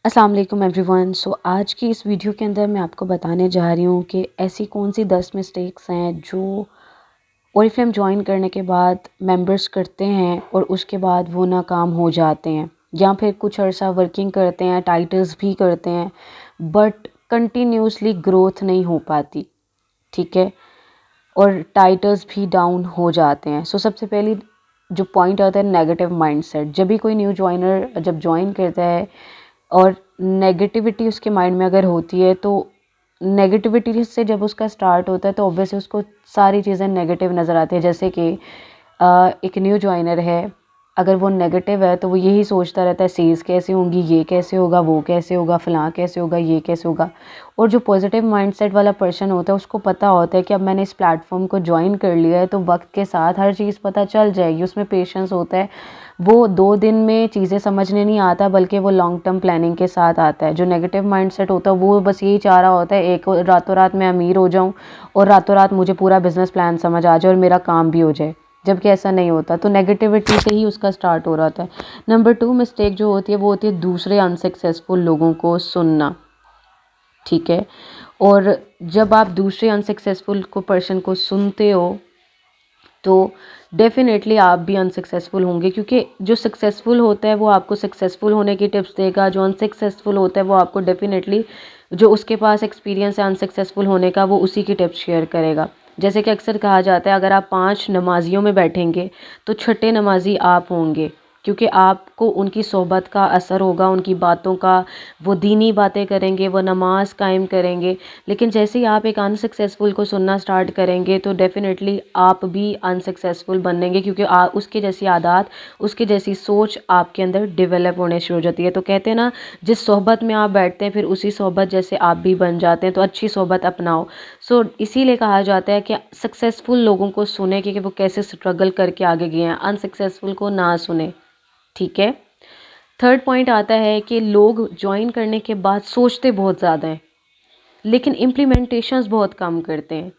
अस्सलाम वालेकुम एवरीवन। आज की इस वीडियो के अंदर मैं आपको बताने जा रही हूँ कि ऐसी कौन सी 10 मिस्टेक्स हैं जो ओरिफ्लेम ज्वाइन करने के बाद मेंबर्स करते हैं और उसके बाद वो नाकाम हो जाते हैं, या फिर कुछ अर्सा वर्किंग करते हैं, टाइटल्स भी करते हैं, बट कंटिन्यूसली ग्रोथ नहीं हो पाती। ठीक है, और टाइटल्स भी डाउन हो जाते हैं। सबसे पहली जो पॉइंट आता है नेगेटिव माइंडसेट। जब भी कोई न्यू ज्वाइनर जब ज्वाइन करता है और नेगेटिविटी उसके माइंड में अगर होती है, तो नेगेटिविटी से जब उसका स्टार्ट होता है तो ऑब्वियसली उसको सारी चीज़ें नेगेटिव नज़र आती है। जैसे कि एक न्यू ज्वाइनर है, अगर वो नेगेटिव है तो वो यही सोचता रहता है सेल्स कैसे होंगी, ये कैसे होगा, वो कैसे होगा, फ़लाँ कैसे होगा, ये कैसे होगा। और जो पॉजिटिव माइंडसेट वाला पर्सन होता है उसको पता होता है कि अब मैंने इस प्लेटफॉर्म को ज्वाइन कर लिया है तो वक्त के साथ हर चीज़ पता चल जाएगी। उसमें पेशेंस होता है, वो 2 दिन में चीज़ें समझने नहीं आता, बल्कि वो लॉन्ग टर्म प्लानिंग के साथ आता है। जो नेगेटिव माइंडसेट होता है वो बस यही चाह रहा होता है एक रातों रात मैं अमीर हो जाऊँ और रातों रात मुझे पूरा बिजनेस प्लान समझ आ जाए और मेरा काम भी हो जाए, जबकि ऐसा नहीं होता। तो नेगेटिविटी से ही उसका स्टार्ट हो रहा था। नंबर 2 मिस्टेक जो होती है वो होती है दूसरे अनसक्सेसफुल लोगों को सुनना। ठीक है, और जब आप दूसरे अनसक्सेसफुल को पर्सन को सुनते हो तो डेफिनेटली आप भी अनसक्सेसफुल होंगे, क्योंकि जो सक्सेसफुल होता है वो आपको सक्सेसफुल होने की टिप्स देगा, जो अनसक्सेसफुल होता है वो आपको डेफिनेटली जो उसके पास एक्सपीरियंस है अनसक्सेसफुल होने का वो उसी की टिप्स शेयर करेगा। जैसे कि अक्सर कहा जाता है अगर आप 5 नमाजियों में बैठेंगे तो छठे नमाजी आप होंगे, क्योंकि आपको उनकी सोहबत का असर होगा, उनकी बातों का। वो दीनी बातें करेंगे, वो नमाज कायम करेंगे। लेकिन जैसे ही आप एक अनसक्सेसफुल को सुनना स्टार्ट करेंगे तो डेफिनेटली आप भी अनसक्सेसफुल बनेंगे, क्योंकि उसके जैसी आदत, उसके जैसी सोच आपके अंदर डेवलप होने शुरू हो जाती है। तो कहते हैं ना, जिस सोहबत में आप बैठते हैं फिर उसी सोहबत जैसे आप भी बन जाते हैं। तो अच्छी सोहबत अपनाओ। इसीलिए कहा जाता है कि सक्सेसफुल लोगों को सुने कि वो कैसे स्ट्रगल करके आगे गए हैं, अनसक्सेसफुल को ना सुने। ठीक है। थर्ड पॉइंट आता है कि लोग ज्वाइन करने के बाद सोचते बहुत ज़्यादा हैं लेकिन इम्प्लीमेंटेशंस बहुत कम करते हैं।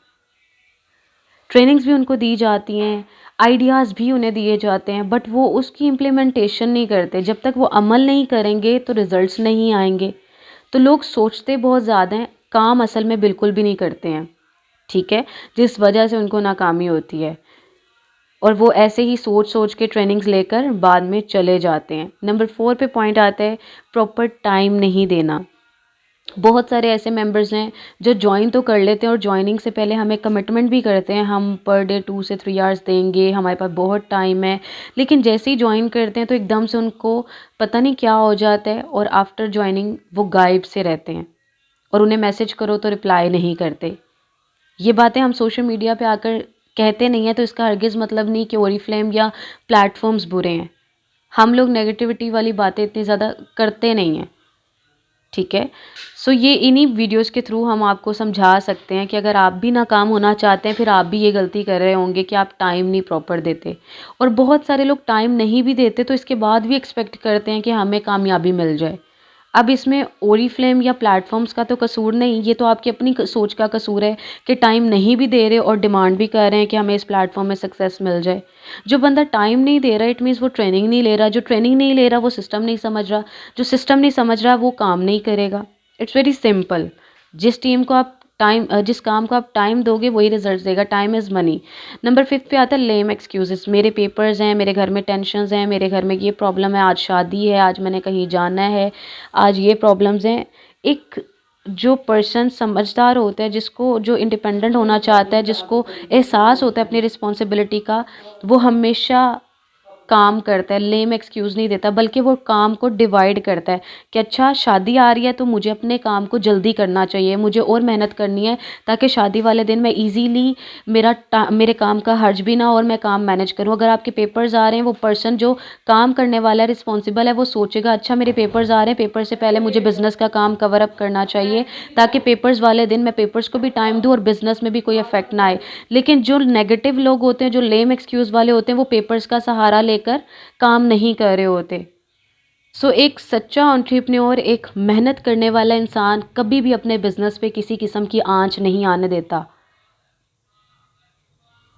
ट्रेनिंग्स भी उनको दी जाती हैं, आइडियाज़ भी उन्हें दिए जाते हैं, बट वो उसकी इम्प्लीमेंटेशन नहीं करते। जब तक वो अमल नहीं करेंगे तो रिजल्ट्स नहीं आएंगे। तो लोग सोचते बहुत ज़्यादा हैं, काम असल में बिल्कुल भी नहीं करते हैं। ठीक है, जिस वजह से उनको नाकामी होती है और वो ऐसे ही सोच सोच के ट्रेनिंग्स लेकर बाद में चले जाते हैं। नंबर 4 पे पॉइंट आता है प्रॉपर टाइम नहीं देना। बहुत सारे ऐसे मेंबर्स हैं जो ज्वाइन तो कर लेते हैं और ज्वाइनिंग से पहले हमें कमिटमेंट भी करते हैं, हम पर डे 2 से 3 आवर्स देंगे, हमारे पास बहुत टाइम है। लेकिन जैसे ही ज्वाइन करते हैं तो एकदम से उनको पता नहीं क्या हो जाता है और आफ्टर ज्वाइनिंग वो गायब से रहते हैं और उन्हें मैसेज करो तो रिप्लाई नहीं करते। ये बातें हम सोशल मीडिया पे आकर कहते नहीं हैं, तो इसका हरगिज़ मतलब नहीं कि ओरिफ्लेम या प्लेटफॉर्म्स बुरे हैं। हम लोग नेगेटिविटी वाली बातें इतनी ज़्यादा करते नहीं हैं। ठीक है, ये इन्हीं वीडियोस के थ्रू हम आपको समझा सकते हैं कि अगर आप भी नाकाम होना चाहते हैं फिर आप भी ये गलती कर रहे होंगे कि आप टाइम नहीं प्रॉपर देते। और बहुत सारे लोग टाइम नहीं भी देते तो इसके बाद भी एक्सपेक्ट करते हैं कि हमें कामयाबी मिल जाए। अब इसमें ओरिफ्लेम या प्लेटफॉर्म्स का तो कसूर नहीं, ये तो आपकी अपनी सोच का कसूर है कि टाइम नहीं भी दे रहे और डिमांड भी कर रहे हैं कि हमें इस प्लेटफॉर्म में सक्सेस मिल जाए। जो बंदा टाइम नहीं दे रहा इट मीन्स वो ट्रेनिंग नहीं ले रहा, जो ट्रेनिंग नहीं ले रहा वो सिस्टम नहीं समझ रहा, जो सिस्टम नहीं समझ रहा वो काम नहीं करेगा। It's very simple. जिस काम को आप टाइम दोगे वही रिजल्ट देगा। Time is money. नंबर 5 पे आता है लेम एक्सक्यूजेस। मेरे पेपर्स हैं, मेरे घर में टेंशन्स हैं, मेरे घर में ये प्रॉब्लम है, आज शादी है, आज मैंने कहीं जाना है, आज ये प्रॉब्लम्स हैं। एक जो पर्सन समझदार होता है, जिसको जो इंडिपेंडेंट होना चाहता है, जिसको एहसास होता है अपनी रिस्पॉन्सिबिलिटी का, वो हमेशा काम करता है, लेम एक्सक्यूज़ नहीं देता, बल्कि वो काम को डिवाइड करता है कि अच्छा शादी आ रही है तो मुझे अपने काम को जल्दी करना चाहिए, मुझे और मेहनत करनी है ताकि शादी वाले दिन मैं इजीली मेरे काम का हर्ज भी ना हो और मैं काम मैनेज करूं। अगर आपके पेपर्स आ रहे हैं, वो पर्सन जो काम करने वाला है, रिस्पॉन्सिबल है, वो सोचेगा अच्छा मेरे पेपर्स आ रहे हैं, पेपर से पहले मुझे बिज़नेस का काम कवर अप करना चाहिए ताकि पेपर्स वाले दिन मैं पेपर्स को भी टाइम दूँ और बिज़नेस में भी कोई इफेक्ट ना आए। लेकिन जो नेगेटिव लोग होते हैं, जो लेम एक्सक्यूज़ वाले होते हैं, वो पेपर्स का सहारा लेकर काम नहीं कर रहे होते। एक सच्चा एंटरप्रेन्योर, एक मेहनत करने वाला इंसान कभी भी अपने बिजनेस पे किसी किस्म की आंच नहीं आने देता।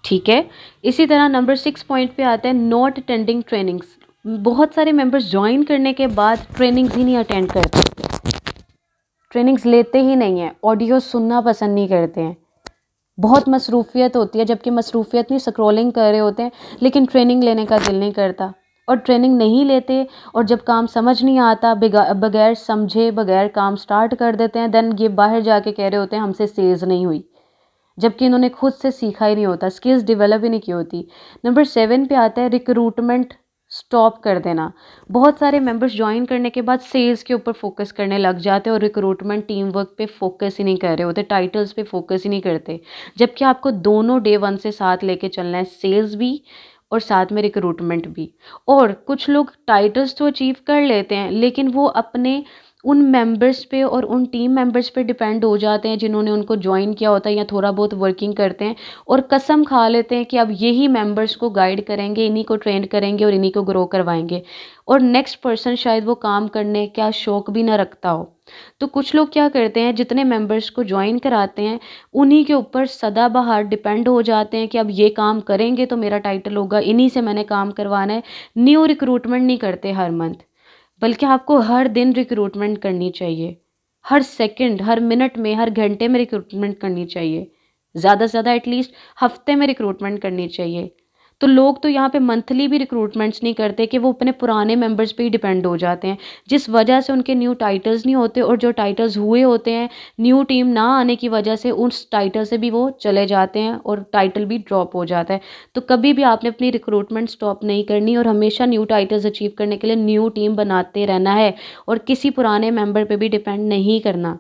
ठीक है, इसी तरह नंबर 6 पॉइंट पे आता है नॉट अटेंडिंग ट्रेनिंग्स। बहुत सारे मेंबर्स ज्वाइन करने के बाद ट्रेनिंग्स ही नहीं अटेंड करते। ट्रेनिंग्स लेते ही नहीं हैं, ऑडियो सुनना पसंद नहीं करते हैं। बहुत मसरूफियत होती है, जबकि मसरूफियत नहीं, स्क्रॉलिंग कर रहे होते हैं, लेकिन ट्रेनिंग लेने का दिल नहीं करता। और ट्रेनिंग नहीं लेते और जब काम समझ नहीं आता बगैर समझे बगैर काम स्टार्ट कर देते हैं। देन ये बाहर जाके कह रहे होते हैं हमसे सेल्स नहीं हुई, जबकि इन्होंने खुद से सीखा ही नहीं होता, स्किल्स डेवलप ही नहीं की होती। नंबर 7 पे आता है रिक्रूटमेंट स्टॉप कर देना। बहुत सारे मेंबर्स ज्वाइन करने के बाद सेल्स के ऊपर फोकस करने लग जाते हैं और रिक्रूटमेंट टीम वर्क पे फोकस ही नहीं कर रहे होते, टाइटल्स पे फोकस ही नहीं करते। जबकि आपको दोनों डे वन से साथ लेके चलना है, सेल्स भी और साथ में रिक्रूटमेंट भी। और कुछ लोग टाइटल्स तो अचीव कर लेते हैं, लेकिन वो अपने उन मेंबर्स पे और उन टीम मेंबर्स पे डिपेंड हो जाते हैं जिन्होंने उनको ज्वाइन किया होता है या थोड़ा बहुत वर्किंग करते हैं, और कसम खा लेते हैं कि अब यही मेंबर्स को गाइड करेंगे, इन्हीं को ट्रेन करेंगे और इन्हीं को ग्रो करवाएंगे। और नेक्स्ट पर्सन शायद वो काम करने का शौक भी ना रखता हो। तो कुछ लोग क्या करते हैं, जितने मेंबर्स को ज्वाइन कराते हैं उन्हीं के ऊपर सदाबहार डिपेंड हो जाते हैं कि अब ये काम करेंगे तो मेरा टाइटल होगा, इन्हीं से मैंने काम करवाना है। न्यू रिक्रूटमेंट नहीं करते हर मंथ, बल्कि आपको हर दिन रिक्रूटमेंट करनी चाहिए। हर सेकंड, हर मिनट में, हर घंटे में रिक्रूटमेंट करनी चाहिए। ज़्यादा से ज़्यादा एटलीस्ट हफ्ते में रिक्रूटमेंट करनी चाहिए। तो लोग तो यहाँ पे मंथली भी रिक्रूटमेंट्स नहीं करते कि वो अपने पुराने मेंबर्स पे ही डिपेंड हो जाते हैं, जिस वजह से उनके न्यू टाइटल्स नहीं होते, और जो टाइटल्स हुए होते हैं न्यू टीम ना आने की वजह से उस टाइटल से भी वो चले जाते हैं और टाइटल भी ड्रॉप हो जाता है। तो कभी भी आपने अपनी रिक्रूटमेंट स्टॉप नहीं करनी और हमेशा न्यू टाइटल्स अचीव करने के लिए न्यू टीम बनाते रहना है और किसी पुराने मेंबर पे भी डिपेंड नहीं करना।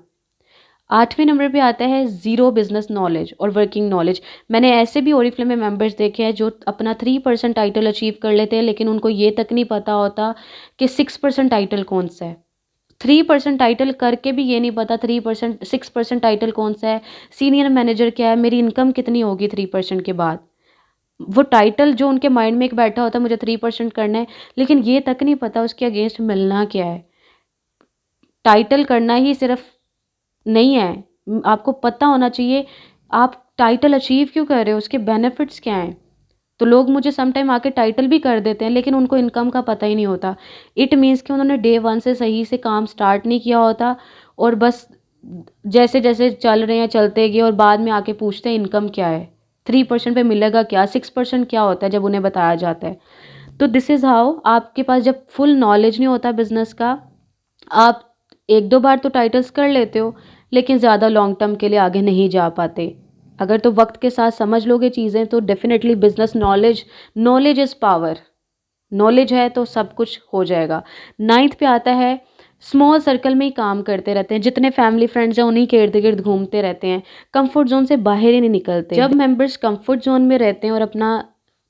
8वें नंबर पे आता है ज़ीरो बिजनेस नॉलेज और वर्किंग नॉलेज। मैंने ऐसे भी ओरिफ्लेम में मेंबर्स देखे हैं जो अपना 3% टाइटल अचीव कर लेते हैं, लेकिन उनको ये तक नहीं पता होता कि 6% टाइटल कौन सा है। 3% टाइटल करके भी ये नहीं पता 6% टाइटल कौन सा है, सीनियर मैनेजर क्या है, मेरी इनकम कितनी होगी 3% के बाद। वो टाइटल जो उनके माइंड में एक बैठा होता है मुझे 3% करना है, लेकिन ये तक नहीं पता उसके अगेंस्ट मिलना क्या है। टाइटल करना ही सिर्फ नहीं है, आपको पता होना चाहिए आप टाइटल अचीव क्यों कर रहे हो, उसके बेनिफिट्स क्या हैं। तो लोग मुझे सम टाइम आके टाइटल भी कर देते हैं, लेकिन उनको इनकम का पता ही नहीं होता। इट मीन्स कि उन्होंने डे वन से सही से काम स्टार्ट नहीं किया होता, और बस जैसे जैसे चल रहे हैं चलते गए, और बाद में आके पूछते हैं इनकम क्या है, 3% पे मिलेगा क्या, 6% क्या होता है जब उन्हें बताया जाता है। तो दिस इज़ हाउ, आपके पास जब फुल नॉलेज नहीं होता बिजनेस का, आप एक दो बार तो टाइटल्स कर लेते हो, लेकिन ज़्यादा लॉन्ग टर्म के लिए आगे नहीं जा पाते। अगर तो वक्त के साथ समझ लोगे चीज़ें तो definitely business knowledge, knowledge is power, knowledge है तो सब कुछ हो जाएगा। 9th पे आता है स्मॉल सर्कल में ही काम करते रहते हैं, जितने फैमिली फ्रेंड्स हैं उन्हीं के इर्द गिर्द घूमते रहते हैं, कंफर्ट जोन से बाहर ही नहीं निकलते। जब मेंबर्स कंफर्ट जोन में रहते हैं और अपना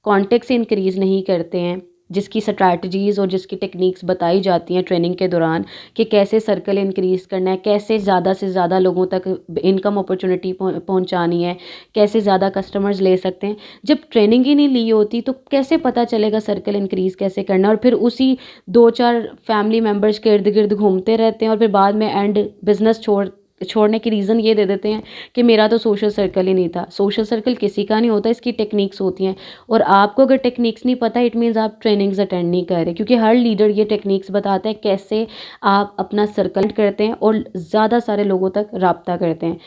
कॉन्टेक्ट इंक्रीज़ नहीं करते हैं, जिसकी स्ट्रैटेजीज़ और जिसकी टेक्निक्स बताई जाती हैं ट्रेनिंग के दौरान कि कैसे सर्कल इंक्रीज़ करना है, कैसे ज़्यादा से ज़्यादा लोगों तक इनकम अपॉर्चुनिटी पहुंचानी है, कैसे ज़्यादा कस्टमर्स ले सकते हैं, जब ट्रेनिंग ही नहीं ली होती तो कैसे पता चलेगा सर्कल इंक्रीज़ कैसे करना। और फिर उसी 2-4 फैमिली मेम्बर्स के इर्द गिर्द घूमते रहते हैं और फिर बाद में एंड बिजनेस छोड़ने की रीज़न ये दे देते हैं कि मेरा तो सोशल सर्कल ही नहीं था। सोशल सर्कल किसी का नहीं होता, इसकी टेक्निक्स होती हैं, और आपको अगर टेक्निक्स नहीं पता इट मीन्स आप ट्रेनिंग्स अटेंड नहीं कर रहे, क्योंकि हर लीडर ये टेक्निक्स बताता है कैसे आप अपना सर्कल करते हैं और ज़्यादा सारे लोगों तक राब्ता करते हैं।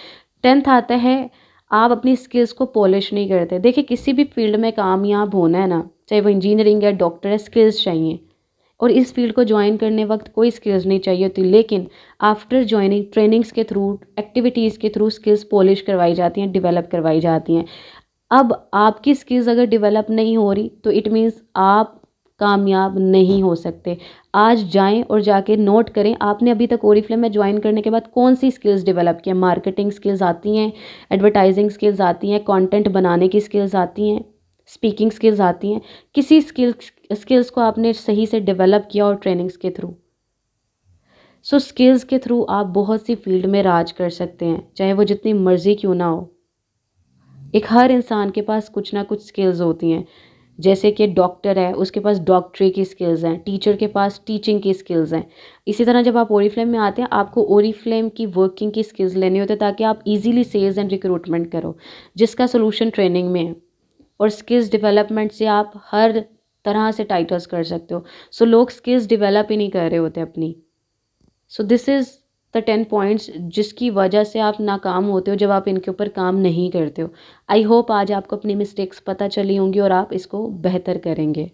10th आता है आप अपनी स्किल्स को पॉलिश नहीं करते। देखिए किसी भी फील्ड में कामयाब होना है ना, चाहे वो इंजीनियरिंग या डॉक्टर है, स्किल्स चाहिए, और इस फील्ड को ज्वाइन करने वक्त कोई स्किल्स नहीं चाहिए होती, लेकिन आफ्टर ज्वाइनिंग ट्रेनिंग्स के थ्रू, एक्टिविटीज़ के थ्रू स्किल्स पॉलिश करवाई जाती हैं, डेवलप करवाई जाती हैं। अब आपकी स्किल्स अगर डेवलप नहीं हो रही तो इट मीन्स आप कामयाब नहीं हो सकते। आज जाएं और जाके नोट करें आपने अभी तक ओरिफ्लेम में ज्वाइन करने के बाद कौन सी स्किल्स डेवलप की हैं। मार्केटिंग स्किल्स आती हैं, एडवर्टाइजिंग स्किल्स आती हैं, कंटेंट बनाने की स्किल्स आती हैं, स्पीकिंग स्किल्स आती हैं, किसी स्किल्स को आपने सही से डेवलप किया और ट्रेनिंग्स के थ्रू। सो स्किल्स के थ्रू आप बहुत सी फील्ड में राज कर सकते हैं, चाहे वो जितनी मर्जी क्यों ना हो। एक हर इंसान के पास कुछ ना कुछ स्किल्स होती हैं, जैसे कि डॉक्टर है उसके पास डॉक्टरी की स्किल्स हैं, टीचर के पास टीचिंग की स्किल्स हैं। इसी तरह जब आप ओरिफ्लेम में आते हैं आपको ओरिफ्लेम की वर्किंग की स्किल्स लेनी होती है ताकि आप इजीली सेल्स एंड रिक्रूटमेंट करो, जिसका सोल्यूशन ट्रेनिंग में है। और स्किल्स डेवलपमेंट से आप हर तरह से टाइटल्स कर सकते हो। सो लोग स्किल्स डेवलप ही नहीं कर रहे होते अपनी। So this is the 10 points जिसकी वजह से आप नाकाम होते हो जब आप इनके ऊपर काम नहीं करते हो। आई होप आज आपको अपनी मिस्टेक्स पता चली होंगी और आप इसको बेहतर करेंगे।